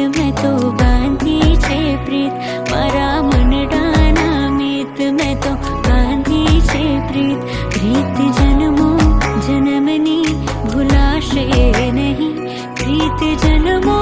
मैं तो बांधी छे प्रीत, मारा मनडाना मीत मैं तो बांधी छे प्रीत। प्रीत जन्मो जन्मनी भुलाशे नहीं, प्रीत जन्मो